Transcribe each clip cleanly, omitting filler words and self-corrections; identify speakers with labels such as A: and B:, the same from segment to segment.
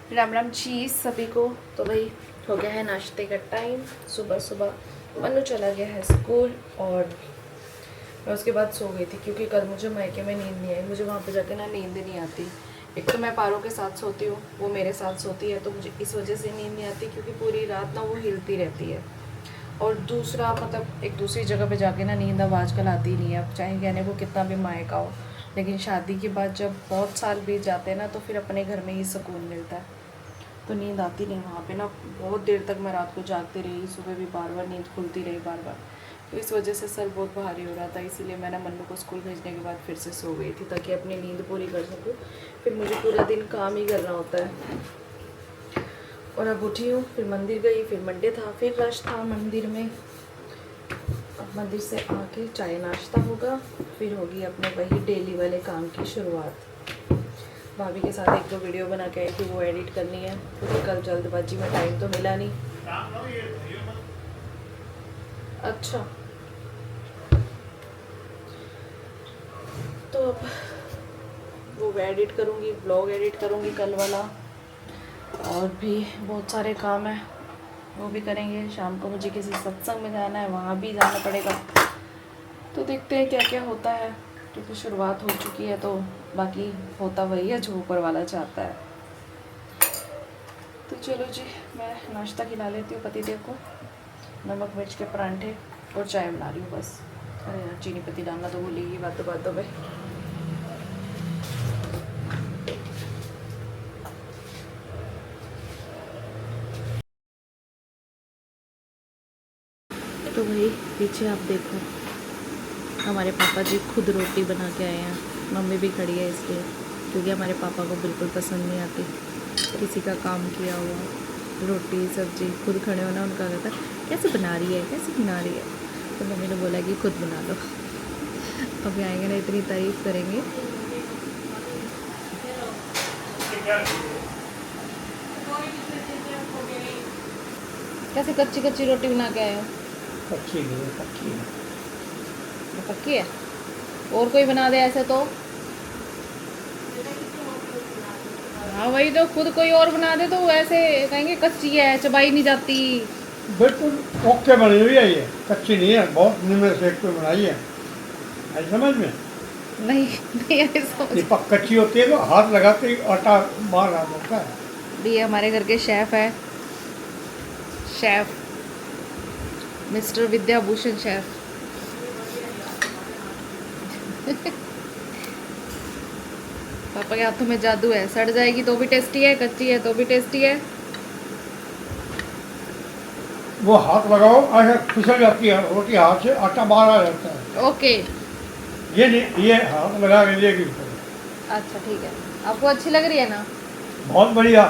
A: राम राम जी सभी को। तो भाई हो गया है नाश्ते का टाइम। सुबह सुबह मन्नू चला गया है स्कूल और मैं उसके बाद सो गई थी क्योंकि कल मुझे मायके में नींद नहीं आई। मुझे वहाँ पे जाके ना नींद नहीं आती। एक तो मैं पारो के साथ सोती हूँ, वो मेरे साथ सोती है, तो मुझे इस वजह से नींद नहीं आती क्योंकि पूरी रात ना वो हिलती रहती है। और दूसरा मतलब एक दूसरी जगह पे जाके ना नींद अब आजकल आती ही नहीं है। अब चाहे कहने को कितना भी मायका हो, लेकिन शादी के बाद जब बहुत साल बीत जाते हैं ना तो फिर अपने घर में ही सुकून मिलता है। तो नींद आती नहीं वहाँ पे ना। बहुत देर तक मैं रात को जागती रही, सुबह भी बार बार नींद खुलती रही बार बार। तो इस वजह से सर बहुत भारी हो रहा था, इसीलिए मैंने मन्नू को स्कूल भेजने के बाद फिर से सो गई थी ताकि अपनी नींद पूरी कर सकूँ। फिर मुझे पूरा दिन काम ही करना होता है। और अब उठी हूँ, फिर मंदिर गई, फिर मंडे था, फिर रश था मंदिर में। अब मंदिर से आके चाय नाश्ता होगा, फिर होगी अपने वही डेली वाले काम की शुरुआत। भाभी के साथ एक दो वीडियो बना के आई थी, वो एडिट करनी है क्योंकि कल जल्दबाजी में टाइम तो मिला नहीं। अच्छा, तो अब वो एडिट करूँगी, ब्लॉग एडिट करूँगी कल वाला। और भी बहुत सारे काम हैं, वो भी करेंगे। शाम को मुझे किसी सत्संग में जाना है, वहाँ भी जाना पड़ेगा। तो देखते हैं क्या क्या होता है, क्योंकि शुरुआत हो चुकी है तो बाकी होता वही है जो ऊपर वाला चाहता है। तो चलो जी, मैं नाश्ता खिला लेती हूँ पतिदेव को। नमक मिर्च के परांठे और चाय बना रही हूँ बस। अरे यार, चीनी पत्ती डालना तो भूलेगी बातों बातों में। तो भाई पीछे आप देखो, हमारे पापा जी खुद रोटी बना के आए हैं। मम्मी भी खड़ी है इसलिए, क्योंकि हमारे पापा को बिल्कुल पसंद नहीं आती किसी का काम किया हुआ। रोटी सब्जी खुद खड़े होना उनका कहता कैसे बना रही है, कैसे बना रही है। तो मम्मी ने बोला कि खुद बना लो। अभी आएंगे ना, इतनी तारीफ करेंगे। कैसे कच्ची कच्ची रोटी बना के आए हो?
B: पक्की नहीं है, पक्की है।
A: वो पक्की है, और कोई बना दे ऐसे तो। हाँ वही तो, खुद कोई और बना दे तो ऐसे कहेंगे कच्ची है, चबाई नहीं जाती।
B: बिल्कुल ओके बनी हुई है, ये कच्ची नहीं है, बहुत निम्न सेक पे बनाई है। आई समझ में?
A: नहीं नहीं ऐसे समझ।
B: ये कच्ची होती है तो हाथ लगाते ही आटा बाहर आ जाता है।
A: ये हमारे घर के शेफ है, शेफ मिस्टर विद्याभूषण शेफ। पापा के हाथों में जादू है, सड़ जाएगी तो भी टेस्टी है, कच्ची है तो भी टेस्टी है।
B: वो हाथ लगाओ ऐसे फिसल जाती है रोटी, हाथ से आटा बाहर आ जाता है।
A: ओके,
B: ये नहीं, ये हाथ लगा के लिए गिर पड़े।
A: अच्छा ठीक है। आपको अच्छी लग रही है ना?
B: बहुत बढ़िया।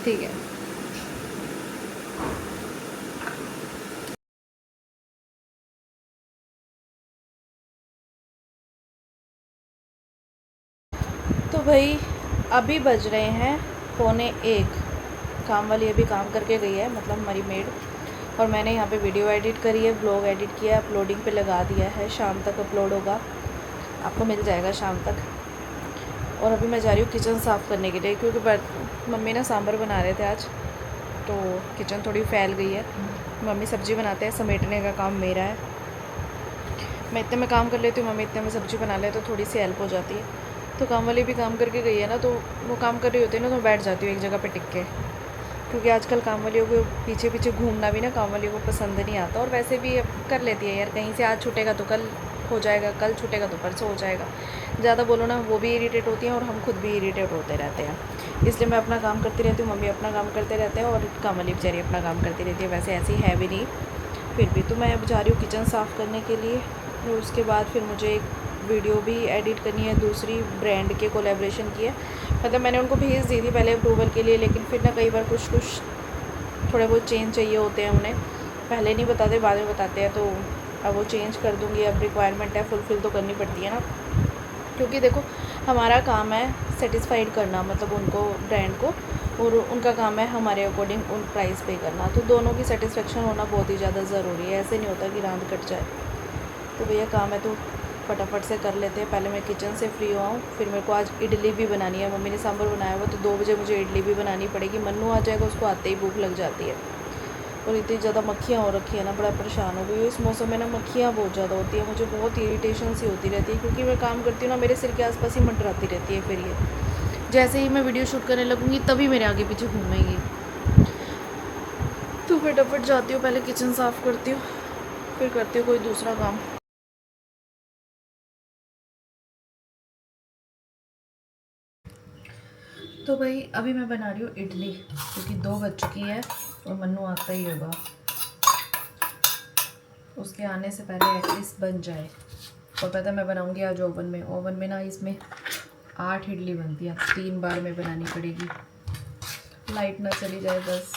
A: ठीक है। तो भाई अभी बज रहे हैं 12:45। काम वाली अभी काम करके गई है, मतलब हमारी मेड। और मैंने यहाँ पे वीडियो एडिट करी है, ब्लॉग एडिट किया है, अपलोडिंग पे लगा दिया है। शाम तक अपलोड होगा, आपको मिल जाएगा शाम तक। और अभी मैं जा रही हूँ किचन साफ़ करने के लिए, क्योंकि मम्मी ना सांभर बना रहे थे आज, तो किचन थोड़ी फैल गई है। मम्मी सब्ज़ी बनाते हैं, समेटने का काम मेरा है। मैं इतने में काम कर लेती हूँ, मम्मी इतने में सब्ज़ी बना ले, तो थोड़ी सी हेल्प हो जाती है। तो काम वाली भी काम करके गई है ना, तो वो काम कर रही होती है ना, तो मैं बैठ जाती हूँ एक जगह पे टिक के। क्योंकि आजकल काम वालियों को पीछे पीछे घूमना भी ना काम वालियों को पसंद नहीं आता। और वैसे भी अब कर लेती है यार, कहीं से आज छूटेगा तो कल हो जाएगा, कल छूटेगा तो परसों हो जाएगा। ज़्यादा बोलो ना, वो भी इरीटेट होती हैं और हम खुद भी इरीटेट होते रहते हैं। इसलिए मैं अपना काम करती रहती हूँ, मम्मी अपना काम करते रहते हैं, और काम वाली बेचारी अपना काम करती रहती है। वैसे ऐसी है भी नहीं, फिर भी। तो मैं अब जा रही हूँ किचन साफ़ करने के लिए। और उसके बाद फिर मुझे एक वीडियो भी एडिट करनी है, दूसरी ब्रांड के कोलैबोरेशन की है। मतलब मैंने उनको भेज दी थी पहले अप्रूवल के लिए, लेकिन फिर ना कई बार कुछ थोड़े बहुत चेंज चाहिए होते हैं उन्हें, पहले नहीं बताते बाद में बताते हैं। तो अब वो चेंज कर दूँगी, अब रिक्वायरमेंट है, फुलफ़िल तो करनी पड़ती है ना। क्योंकि देखो हमारा काम है सेटिस्फाइड करना, मतलब उनको, ब्रांड को, और उनका काम है हमारे अकॉर्डिंग उन प्राइस पे करना। तो दोनों की सेटिस्फेक्शन होना बहुत ही ज़्यादा ज़रूरी है, ऐसे नहीं होता कि रांद कट जाए। तो भैया काम है तो फटाफट से कर लेते हैं, पहले मैं किचन से फ्री हुआ हूँ। फिर मेरे को आज इडली भी बनानी है, मम्मी ने सांभर बनाया हुआ तो 2 बजे मुझे इडली भी बनानी पड़ेगी। मन्नू आ जाएगा, उसको आते ही भूख लग जाती है। और इतनी ज़्यादा मक्खियाँ हो रखी है ना, बड़ा परेशान हो गई हूँ। इस मौसम में ना मक्खियाँ बहुत ज़्यादा होती है, मुझे बहुत इरिटेशन सी होती रहती है, क्योंकि मैं काम करती हूँ ना, मेरे सिर के आसपास ही मंडराती रहती है। फिर ये जैसे ही मैं वीडियो शूट करने लगूँगी तभी मेरे आगे पीछे घूमेंगी। तो फटाफट जाती हूँ, पहले किचन साफ़ करती हूँ, फिर करती हूँ कोई दूसरा काम। तो भाई अभी मैं बना रही हूँ इडली, क्योंकि 2 बज चुकी है और मन्नू आता ही होगा, उसके आने से पहले एटलीस्ट बन जाए। और पता है मैं बनाऊँगी आज ओवन में। ओवन में ना इसमें 8 इडली बनती है, 3 बार में बनानी पड़ेगी, लाइट ना चली जाए बस।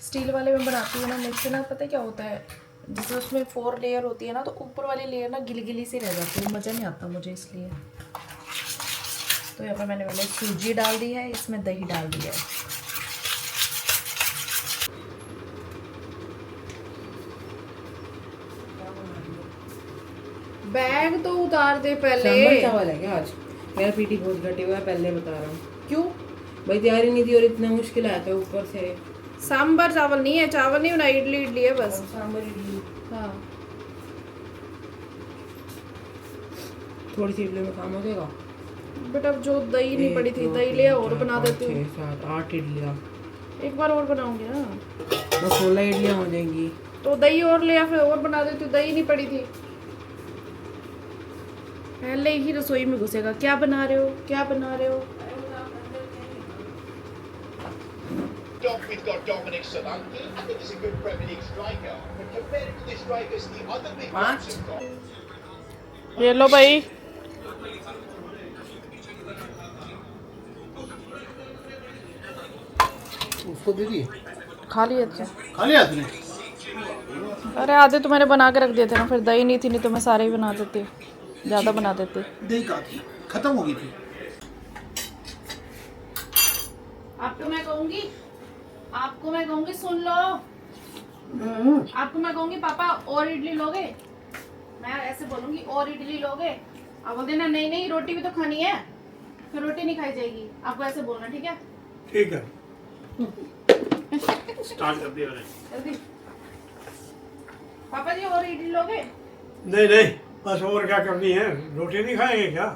A: स्टील वाले में बनाती हूँ ना, मुझसे ना पता है क्या होता है, जैसे उसमें 4 लेयर होती है ना, तो ऊपर वाली लेयर ना गिली गिली सी रह जाती है, मज़ा नहीं आता मुझे इसलिए। तो यहाँ पर मैंने पहले सूजी डाल दी है, इसमें दही डाल दिया है। बैग तो उतार दे पहले।
C: सांभर चावल है क्या आज? मेरा पीटी बहुत घटे हुआ है, पहले बता रहा हूँ।
A: क्यों?
C: भाई तैयारी नहीं थी और इतना मुश्किल आया था ऊपर से।
A: सांभर चावल नहीं है, चावल नहीं बनाई, इडली इडली है बस।
C: सांभर इडली,
A: हाँ
C: थोड़ी सी इडली में काम हो जाएगा।
A: बट अब जो दही नहीं पड़ी थी, दही ले और बना देती हूँ।
C: 6, 7, 8 इडलियाँ
A: एक बार और बनाऊंगी ना,
C: बस 16 इडलियाँ हो जाएंगी।
A: तो दही और ले, फिर और बना देती हूँ, दही नहीं पड़ी थी। पहले ही रसोई में घुसेगा, क्या बना रहे हो, क्या बना रहे हो।
D: We've got Dominic Solanke. I think he's a good Premier League striker. But compared to the strikers, the other big ones have got.
A: ये लो भाई,
B: उसको दे दिए,
A: खा लिए थे।
B: खा लिया तुमने?
A: अरे आधे तो मैंने बना के रख दिए थे ना, फिर दही नहीं थी, नहीं तो मैं सारे ही बना देती, ज़्यादा बना देती।
B: दही कहाँ थी? खत्म हो गई थी।
A: आपको मैं कहूँगी सुन लो, आपको मैं कहूँगी पापा और इडली लोगे, मैं ऐसे बोलूँगी और इडली लोगे, आप बोल देना नहीं नहीं रोटी भी तो खानी है, फिर रोटी नहीं खाई जाएगी, आपको ऐसे बोलना, ठीक है?
B: ठीक है, स्टार्ट कर दिया मैंने।
A: जल्दी पापा जी और इडली लोगे?
B: नहीं नहीं, बस और क्या करनी है, रोटी नहीं खाएंगे क्या?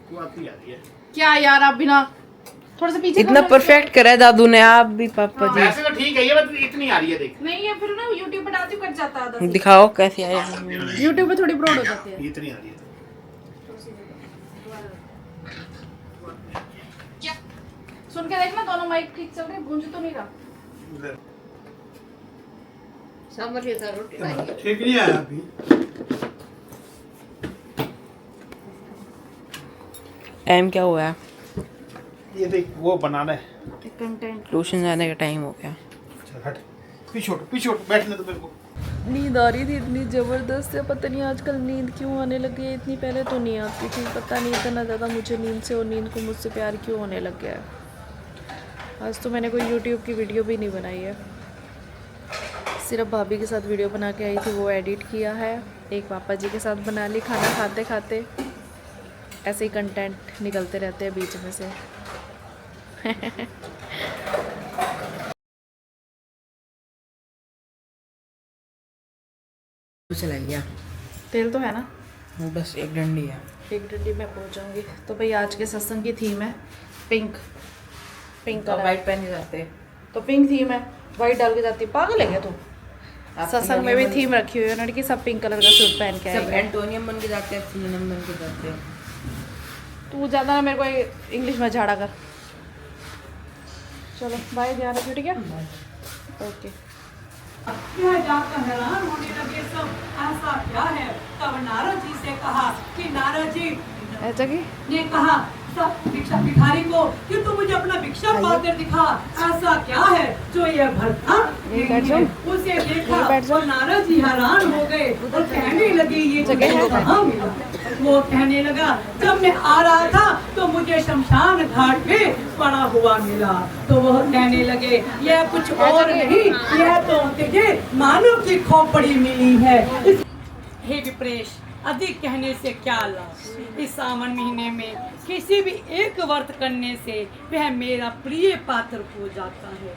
B: तू आती आ रही है
A: क्या यार, आप बिना थोड़ा सा पीछे
C: इतना परफेक्ट करा है दादू ने, आप भी पापा जी।
D: वैसे तो ठीक है ये, बस इतनी आ रही है देख।
A: नहीं है, फिर ना YouTube पे डालती हूँ कट जाता है आधा।
C: दिखाओ कैसे आया।
A: YouTube पे थोड़ी ब्रॉड हो जाती है।
B: इतनी आ रही है।
A: सुन के देखना, दोनों माइक ठीक चल रहे, गूंज तो नहीं रहा।
C: सांभर के साथ रोटी खाएंगे।
B: ठीक नहीं आया अभी।
C: टाइम क्या हुआ है?
B: ये देख वो बनाना है।
A: कंटेंट।
C: ट्यूशन जाने का टाइम हो गया।
B: चल हट, पीछे हट, बैठने तो मेरे को।
A: नींद आ रही थी इतनी ज़बरदस्त है, पता नहीं आजकल नींद क्यों आने लगी है, इतनी पहले तो नहीं आती थी, पता नहीं इतना ज़्यादा मुझे नींद से और नींद को मुझसे प्यार क्यों होने लग गया है। आज तो मैंने कोई YouTube की वीडियो भी नहीं बनाई है, सिर्फ भाभी के साथ वीडियो बना के आई थी, वो एडिट किया है, एक पापा जी के साथ बना ली खाना खाते खाते। ऐसे ही कंटेंट निकलते रहते हैं बीच में से।
C: चला गया।
A: तेल तो है ना?
C: बस एक डंडी है।
A: एक डंडी में पहुंच जाऊंगी। तो भाई आज के सत्संग की थीम है पिंक, पिंक कलर।
C: वाइट पहन के जाते।
A: तो पिंक थीम है, वाइट डाल के जाती, पागल है क्या तू? सत्संग में भी थीम रखी हुई है लड़की, सब पिंक कलर का सूट पहन के
C: सब
A: आएंगे।
C: एंटोनियम बन के जाते हैं, सिनोनिम बन के जाते हैं।
A: तू ज़्यादा ना मेरे को इंग्लिश में झाड़ा कर। चलो बाय, ध्यान रखियो, ठीक है? ओके।
E: यह जाकर हैरान होने लगे सब, ऐसा क्या है? तब नारद जी से कहा कि नारद जी
A: ऐसा कि
E: ने कहा सब भिक्षा भिखारी को कि तू मुझे अपना भिक्षा पात्र दिखा, ऐसा क्या है जो ये भरता
A: बैठ जाओ।
E: उसे देखा
A: बैठ जाओ।
E: और नारद जी हैरान हो गए और कहने लगे ये
A: जगह है?
E: कहाँ मिला? वो कहने लगा जब मैं आ रहा था तो मुझे शमशान घाट पे पड़ा हुआ मिला तो वह कहने लगे यह कुछ और नहीं, यह तो तुझे मानव की खोपड़ी मिली है। हे विप्रेश, अधिक कहने से क्या लाभ। इस सावन महीने में किसी भी एक व्रत करने से वह मेरा प्रिय पात्र हो जाता है।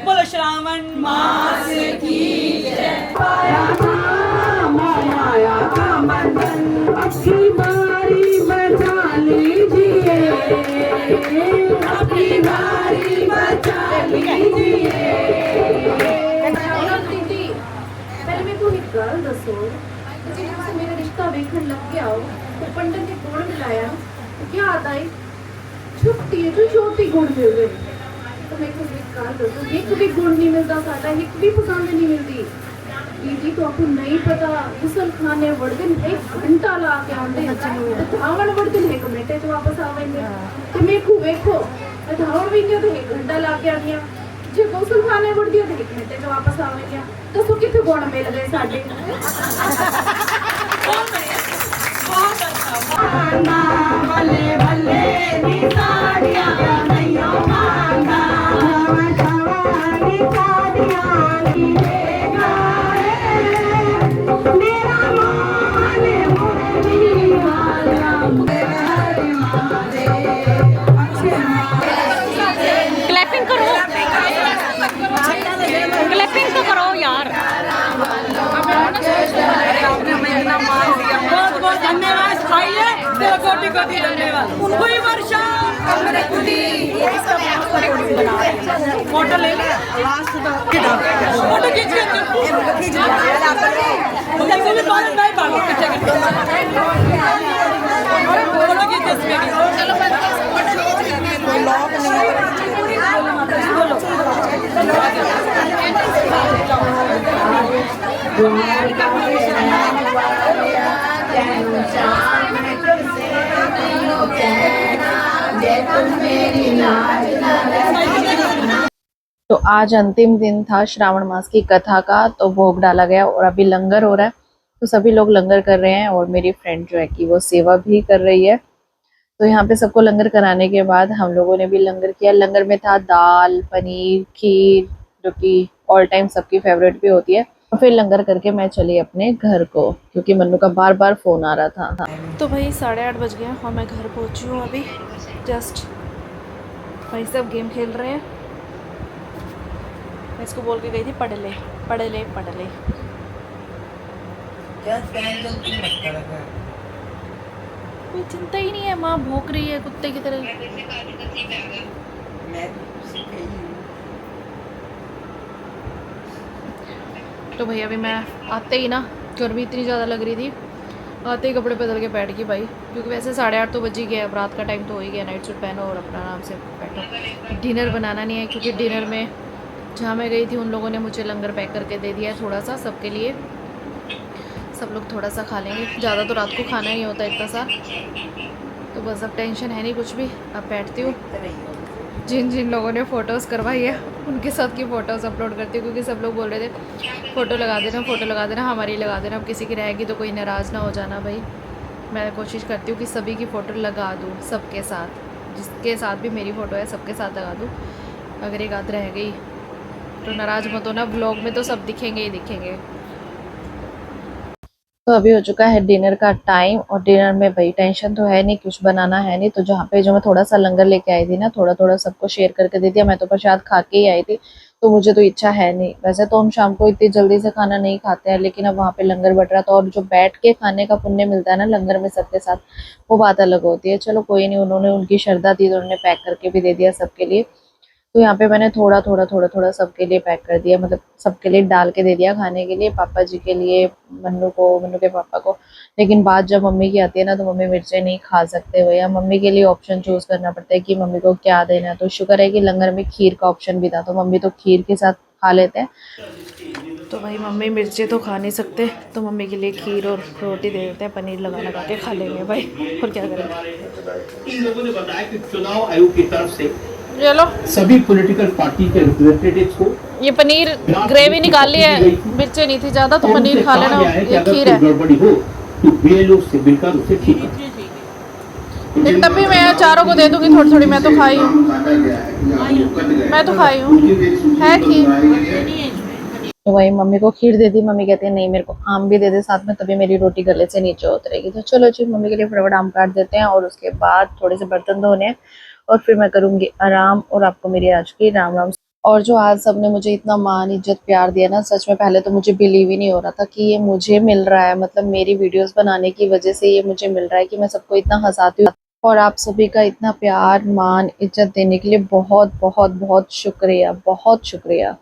E: बोलो श्रावण मास की जय। माया का बंधन अपनी बारी बचा लीजिए, अपनी बारी बचा लीजिए।
F: दीदी पहले मेरे को एक गल दसो, जिससे मेरा रिश्ता वेखन लग गया हो तो पंडित ने गुण मिलाया तो क्या आता है? छुट्टी है जो छोटी गुण मिल गए तो मेरे को एक गल दसो, एक भी गुण नहीं मिलता साडा, एक भी पसंद नहीं मिलती। दीदी तो आपको नहीं पता, गुसल खाने वर्दन 1 घंटा ला के आते धावण वर्दन 1 मिनट च वापस आवेंगे तो मेरे को वेखो धावण भी तो 1 घंटा ला के आनी जे गुसल खाने वर्दी तो 1 मिनट च वापस आवेंगे। दसो कितने गुण मिल गए साडे।
E: भले भले नी साड़ियां नैया मांगा, छवानी साड़ियां नी लेगा मेरा मान मुरली वाला
G: क्लैपिंग करो, क्लैपिंग तो करो यार।
E: बहुत बहुत धन्यवाद, खाइए तेरा कोटि कोटि धन्यवाद। कोई वर्षा फोटो ले ले, फोटो खींच के फोटो खींच
A: तो आज अंतिम दिन था श्रावण मास की कथा का, तो भोग डाला गया और अभी लंगर हो रहा है। तो सभी लोग लंगर कर रहे हैं और मेरी फ्रेंड जो है कि वो सेवा भी कर रही है। तो यहाँ पे सबको लंगर कराने के बाद हम लोगों ने भी लंगर किया। लंगर में था दाल, पनीर, खीर, जो कि ऑल टाइम सबकी फेवरेट भी होती है। और फिर लंगर करके मैं चली अपने घर को, क्योंकि मन्नू का बार बार फ़ोन आ रहा था। तो भाई 8:30 बज गए और मैं घर पहुँची हूँ अभी जस्ट। भाई सब गेम खेल रहे हैं। मैं इसको बोल के गई थी पढ़ ले पढ़ ले पढ़ ले। कोई चिंता ही नहीं है, माँ भौंक रही है कुत्ते की तरह। तो भैया अभी मैं आते ही ना, गर्मी इतनी ज़्यादा लग रही थी, आते ही कपड़े बदल के बैठ गई भाई, क्योंकि वैसे 8:30 तो बज ही गया। अब रात का टाइम तो हो ही गया, नाइट सूट पहनो और अपना आराम से बैठो। डिनर बनाना नहीं है, क्योंकि डिनर में जहाँ मैं गई थी उन लोगों ने मुझे लंगर पैक करके दे दिया है थोड़ा सा सबके लिए। सब लोग थोड़ा सा खा लेंगे, ज़्यादा तो रात को खाना ही होता है इतना सा। तो बस अब टेंशन है नहीं कुछ भी। अब बैठती हूँ, जिन जिन लोगों ने फ़ोटोज़ करवाई है उनके साथ की फ़ोटोज़ अपलोड करती हूँ, क्योंकि सब लोग बोल रहे थे फ़ोटो लगा देना, फ़ोटो लगा देना, हमारी लगा देना। अब किसी की रहेगी तो कोई नाराज़ ना हो जाना भाई। मैं कोशिश करती हूँ कि सभी की फ़ोटो लगा दूँ सबके साथ, जिसके साथ भी मेरी फ़ोटो है सबके साथ लगा दूँ। अगर एक आध रह गई तो नाराज़ मत होना, ब्लॉग में तो सब दिखेंगे ही दिखेंगे। तो अभी हो चुका है डिनर का टाइम, और डिनर में भाई टेंशन तो है नहीं, कुछ बनाना है नहीं। तो जहाँ पे जो मैं थोड़ा सा लंगर लेके आई थी ना, थोड़ा थोड़ा सबको शेयर करके दे दिया। मैं तो प्रसाद खा के ही आई थी, तो मुझे तो इच्छा है नहीं। वैसे तो हम शाम को इतनी जल्दी से खाना नहीं खाते हैं, लेकिन अब वहाँ पे लंगर बट रहा था, और जो बैठ के खाने का पुण्य मिलता है ना लंगर में सबके साथ, वो बात अलग होती है। चलो कोई नहीं, उन्होंने उनकी श्रद्धा थी तो उन्होंने पैक करके भी दे दिया सबके लिए। तो यहाँ पे मैंने थोड़ा थोड़ा सबके लिए पैक कर दिया, मतलब सबके लिए डाल के दे दिया खाने के लिए, पापा जी के लिए, मन्नू को, मन्नू के पापा को। लेकिन बात जब मम्मी की आती है ना, तो मम्मी मिर्चें नहीं खा सकते भैया। मम्मी के लिए ऑप्शन चूज़ करना पड़ता है कि मम्मी को क्या देना है। तो शुक्र है कि लंगर में खीर का ऑप्शन भी था, तो मम्मी तो खीर के साथ खा लेते हैं। तो भाई मम्मी मिर्चें तो खा नहीं सकते, तो मम्मी के लिए खीर और रोटी दे देते हैं, पनीर लगा लगा के खा लेंगे भाई, और क्या करेंगे।
H: इन लोगों ने बताया कि चुनाव आयोग की तरफ से
A: चलो
H: सभी पॉलिटिकल पार्टी के रिप्रेजेंटेटिव्स को
A: ये पनीर ग्रेवी निकाल ली है, मिर्चें नहीं थी ज़्यादा, तो पनीर खा लेना। ये खीर है,
H: गड़बड़ी हो तो बीएलओ से मिलकर उसे ठीक है।
A: एक डब्बी मैं चारों को दे दूंगी थोड़ी थोड़ी, मैं तो खाई हूँ, मैं तो खाई हूँ, है खीर। तो वही मम्मी को खीर दे दी, मम्मी कहती है नहीं मेरे को आम भी दे दे साथ में, तभी मेरी रोटी गले से नीचे उतरेगी। तो चलो जी मम्मी के लिए फटाफट आम काट देते हैं और उसके बाद थोड़े से बर्तन धोने हैं और फिर मैं करूँगी आराम। और आपको मेरी आज की राम राम। और जो आज सबने मुझे इतना मान इज्जत प्यार दिया ना, सच में पहले तो मुझे बिलीव ही नहीं हो रहा था कि ये मुझे मिल रहा है, मतलब मेरी वीडियोस बनाने की वजह से ये मुझे मिल रहा है कि मैं सबको इतना हंसाती हूँ। और आप सभी का इतना प्यार मान इज्जत देने के लिए बहुत बहुत बहुत शुक्रिया, बहुत शुक्रिया।